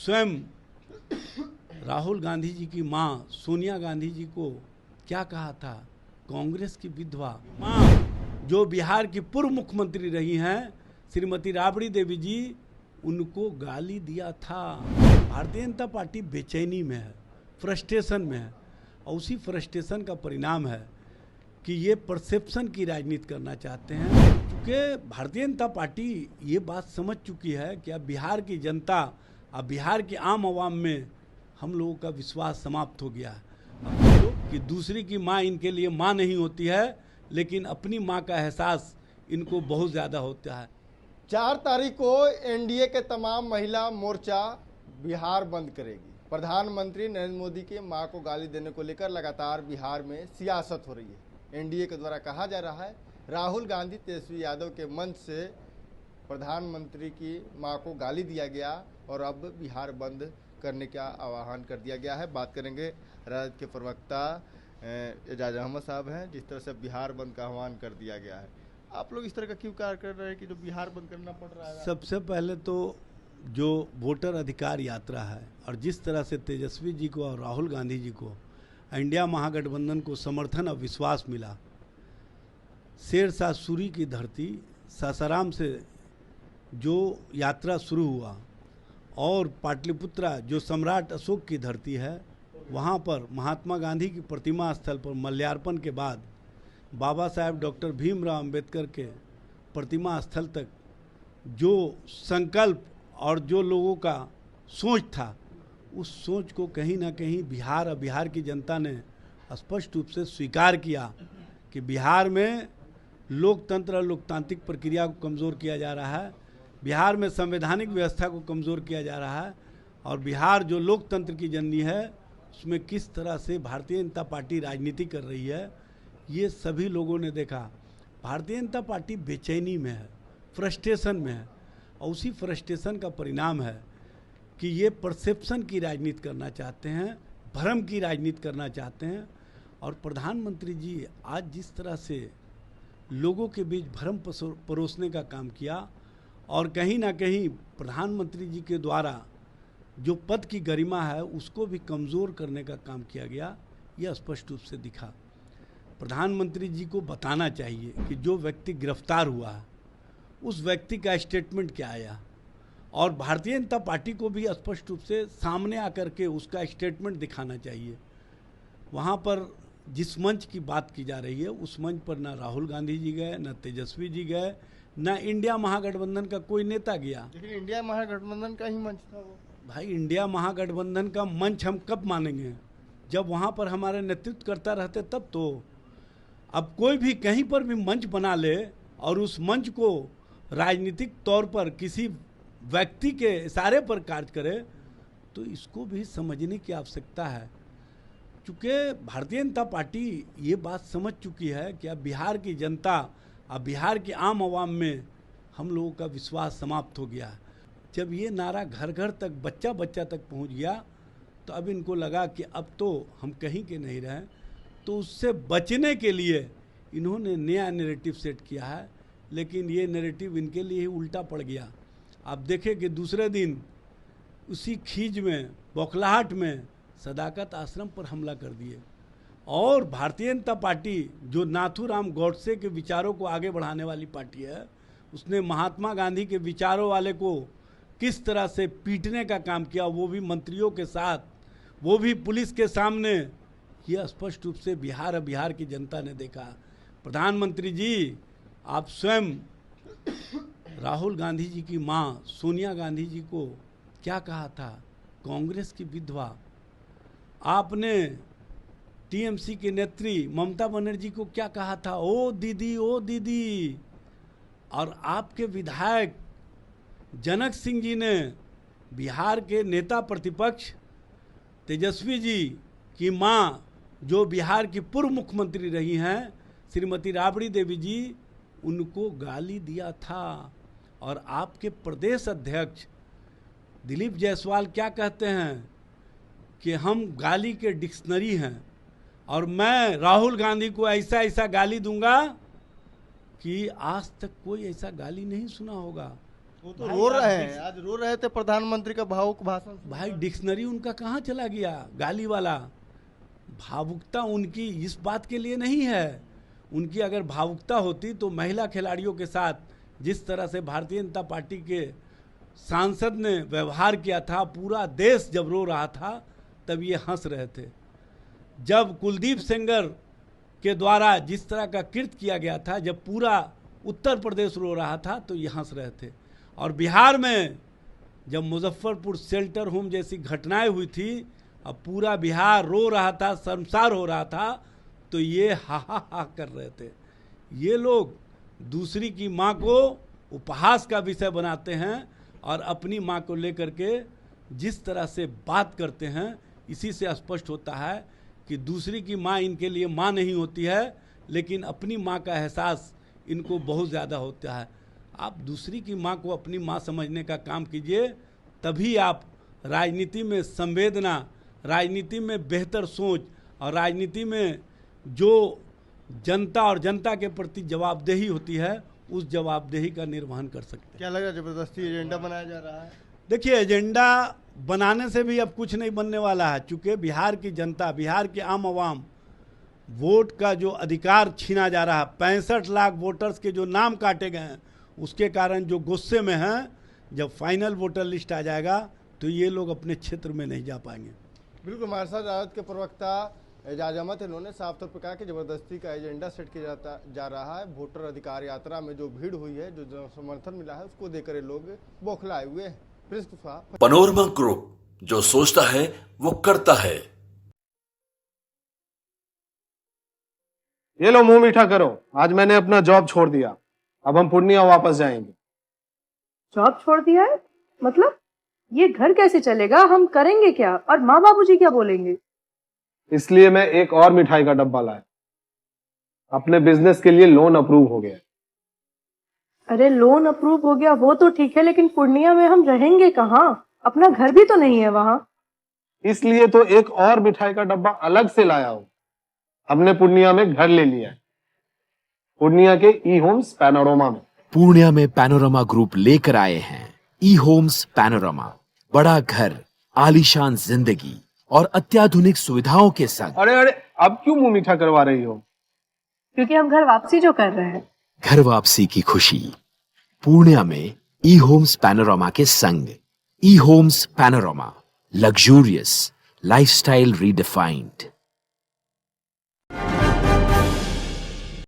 स्वयं राहुल गांधी जी की मां सोनिया गांधी जी को क्या कहा था? कांग्रेस की विधवा मां जो बिहार की पूर्व मुख्यमंत्री रही हैं श्रीमती राबड़ी देवी जी, उनको गाली दिया था। भारतीय जनता पार्टी बेचैनी में है, फ्रस्ट्रेशन में है, और उसी फ्रस्ट्रेशन का परिणाम है कि ये परसेप्शन की राजनीति करना चाहते हैं। क्योंकि भारतीय जनता पार्टी ये बात समझ चुकी है कि अब बिहार की जनता, अब बिहार की आम आवाम में हम लोगों का विश्वास समाप्त हो गया है। अब तो कि दूसरी की माँ इनके लिए माँ नहीं होती है, लेकिन अपनी माँ का एहसास इनको बहुत ज़्यादा होता है। 4 तारीख को एनडीए के तमाम महिला मोर्चा बिहार बंद करेगी। प्रधानमंत्री नरेंद्र मोदी की मां को गाली देने को लेकर लगातार बिहार में सियासत हो रही है। एनडीए के द्वारा कहा जा रहा है राहुल गांधी तेजस्वी यादव के मंच से प्रधानमंत्री की मां को गाली दिया गया और अब बिहार बंद करने का आह्वान कर दिया गया है। बात करेंगे राजद के प्रवक्ता एजाज अहमद साहब हैं। जिस तरह से बिहार बंद का आह्वान कर दिया गया है, आप लोग इस तरह का क्यों कार्य कर रहे हैं कि जो बिहार बंद करना पड़ रहा है? सबसे पहले तो जो वोटर अधिकार यात्रा है और जिस तरह से तेजस्वी जी को और राहुल गांधी जी को इंडिया महागठबंधन को समर्थन और विश्वास मिला, शेरशाह सूरी की धरती सासाराम से जो यात्रा शुरू हुआ और पाटलिपुत्रा जो सम्राट अशोक की धरती है, वहाँ पर महात्मा गांधी की प्रतिमा स्थल पर मल्यार्पण के बाद बाबा साहेब डॉक्टर भीमराव अंबेडकर के प्रतिमा स्थल तक जो संकल्प और जो लोगों का सोच था, उस सोच को कहीं ना कहीं बिहार और बिहार की जनता ने स्पष्ट रूप से स्वीकार किया कि बिहार में लोकतंत्र और लोकतांत्रिक प्रक्रिया को कमज़ोर किया जा रहा है, बिहार में संवैधानिक व्यवस्था को कमज़ोर किया जा रहा है, और बिहार जो लोकतंत्र की जननी है उसमें किस तरह से भारतीय जनता पार्टी राजनीति कर रही है, ये सभी लोगों ने देखा। भारतीय जनता पार्टी बेचैनी में है, फ्रस्ट्रेशन में है, और उसी फ्रस्ट्रेशन का परिणाम है कि ये परसेप्शन की राजनीति करना चाहते हैं, भ्रम की राजनीति करना चाहते हैं। और प्रधानमंत्री जी आज जिस तरह से लोगों के बीच भ्रम परोसने का काम किया और कहीं ना कहीं प्रधानमंत्री जी के द्वारा जो पद की गरिमा है उसको भी कमज़ोर करने का काम किया गया, यह स्पष्ट रूप से दिखा। प्रधानमंत्री जी को बताना चाहिए कि जो व्यक्ति गिरफ्तार हुआ है उस व्यक्ति का स्टेटमेंट क्या आया, और भारतीय जनता पार्टी को भी स्पष्ट रूप से सामने आकर के उसका स्टेटमेंट दिखाना चाहिए। वहाँ पर जिस मंच की बात की जा रही है उस मंच पर ना राहुल गांधी जी गए, ना तेजस्वी जी गए, ना इंडिया महागठबंधन का कोई नेता गया। लेकिन इंडिया महागठबंधन का ही मंच था वो। भाई इंडिया महागठबंधन का मंच हम कब मानेंगे? जब वहाँ पर हमारे नेतृत्व करता रहते तब तो। अब कोई भी कहीं पर भी मंच बना ले और उस मंच को राजनीतिक तौर पर किसी व्यक्ति के इशारे पर कार्य करे, तो इसको भी समझने की आवश्यकता है। क्योंकि भारतीय जनता पार्टी ये बात समझ चुकी है कि अब बिहार की जनता, अब बिहार की आम आवाम में हम लोगों का विश्वास समाप्त हो गया है। जब ये नारा घर घर तक, बच्चा बच्चा तक पहुंच गया, तो अब इनको लगा कि अब तो हम कहीं के नहीं रहे। तो उससे बचने के लिए इन्होंने नया नैरेटिव सेट किया है, लेकिन ये नैरेटिव इनके लिए ही उल्टा पड़ गया। आप देखें कि दूसरे दिन उसी खींच में, बौखलाहट में सदाकत आश्रम पर हमला कर दिए। और भारतीय जनता पार्टी जो नाथूराम गौडसे के विचारों को आगे बढ़ाने वाली पार्टी है, उसने महात्मा गांधी के विचारों वाले को किस तरह से पीटने का काम किया, वो भी मंत्रियों के साथ, वो भी पुलिस के सामने, यह स्पष्ट रूप से बिहार और बिहार की जनता ने देखा। प्रधानमंत्री जी, आप स्वयं राहुल गांधी जी की मां सोनिया गांधी जी को क्या कहा था? कांग्रेस की विधवा। आपने टीएमसी के नेत्री ममता बनर्जी को क्या कहा था? ओ दीदी, ओ दीदी। और आपके विधायक जनक सिंह जी ने बिहार के नेता प्रतिपक्ष तेजस्वी जी की मां जो बिहार की पूर्व मुख्यमंत्री रही हैं श्रीमती राबड़ी देवी जी, उनको गाली दिया था। और आपके प्रदेश अध्यक्ष दिलीप जायसवाल क्या कहते हैं कि हम गाली के डिक्शनरी हैं, और मैं राहुल गांधी को ऐसा ऐसा गाली दूंगा कि आज तक कोई ऐसा गाली नहीं सुना होगा। वो तो रो रहे हैं, आज रो रहे थे प्रधानमंत्री का भावुक भाषण। भाई डिक्शनरी उनका कहाँ चला गया, गाली वाला। भावुकता उनकी इस बात के लिए नहीं है। उनकी अगर भावुकता होती तो महिला खिलाड़ियों के साथ जिस तरह से भारतीय जनता पार्टी के सांसद ने व्यवहार किया था, पूरा देश जब रो रहा था तब ये हंस रहे थे। जब कुलदीप सेंगर के द्वारा जिस तरह का कृत्य किया गया था, जब पूरा उत्तर प्रदेश रो रहा था तो ये हंस रहे थे। और बिहार में जब मुजफ्फरपुर शेल्टर होम जैसी घटनाएं हुई थी, अब पूरा बिहार रो रहा था, शर्मसार हो रहा था, तो ये हा हा हा कर रहे थे। ये लोग दूसरी की माँ को उपहास का विषय बनाते हैं और अपनी माँ को लेकर के जिस तरह से बात करते हैं, इसी से स्पष्ट होता है कि दूसरी की माँ इनके लिए माँ नहीं होती है, लेकिन अपनी माँ का एहसास इनको बहुत ज़्यादा होता है। आप दूसरी की माँ को अपनी माँ समझने का काम कीजिए, तभी आप राजनीति में संवेदना, राजनीति में बेहतर सोच और राजनीति में जो जनता और जनता के प्रति जवाबदेही होती है, उस जवाबदेही का निर्वहन कर सकते हैं। क्या लग रहा है, जबरदस्ती एजेंडा बनाया जा रहा है? देखिए, एजेंडा बनाने से भी अब कुछ नहीं बनने वाला है, चूँकि बिहार की जनता, बिहार के आम आवाम वोट का जो अधिकार छीना जा रहा है, 65 लाख वोटर्स के जो नाम काटे गए हैं, उसके कारण जो गुस्से में हैं, जब फाइनल वोटर लिस्ट आ जाएगा तो ये लोग अपने क्षेत्र में नहीं जा पाएंगे। बिल्कुल, हमारे साथ राजद के प्रवक्ता एजाज अहमद, इन्होंने साफ तौर पर कहा कि जबरदस्ती का एजेंडा सेट किया जा रहा है। वोटर अधिकार यात्रा में जो भीड़ हुई है, जो समर्थन मिला है, उसको देकर ये लोग बौखलाए हुए हैं। पैनोरमा ग्रुप, जो सोचता है वो करता है। ये लो, मुंह मीठा करो, आज मैंने अपना जॉब छोड़ दिया, अब हम पूर्णिया वापस जाएंगे। जॉब छोड़ दिया है? मतलब ये घर कैसे चलेगा, हम करेंगे क्या, और माँ बाबूजी क्या बोलेंगे? इसलिए मैं एक और मिठाई का डब्बा लाया, अपने बिजनेस के लिए लोन अप्रूव हो गया। अरे लोन अप्रूव हो गया वो तो ठीक है, लेकिन पूर्णिया में हम रहेंगे कहाँ? अपना घर भी तो नहीं है वहाँ। इसलिए तो एक और मिठाई का डब्बा अलग से लाया हूँ। हमने पूर्णिया में घर ले लिया है, पूर्णिया के ई होम्स पैनोरमा में। पूर्णिया में पैनोरमा ग्रुप लेकर आए हैं ई होम्स पैनोरमा। बड़ा घर, आलीशान जिंदगी और अत्याधुनिक सुविधाओं के संग। अरे अरे, अब क्यों मुंह मीठा करवा रही हो? क्योंकि हम घर वापसी जो कर रहे हैं। घर वापसी की खुशी पूर्णिया में ई होम्स पैनोरमा के संग। E Homes Panorama, luxurious lifestyle redefined.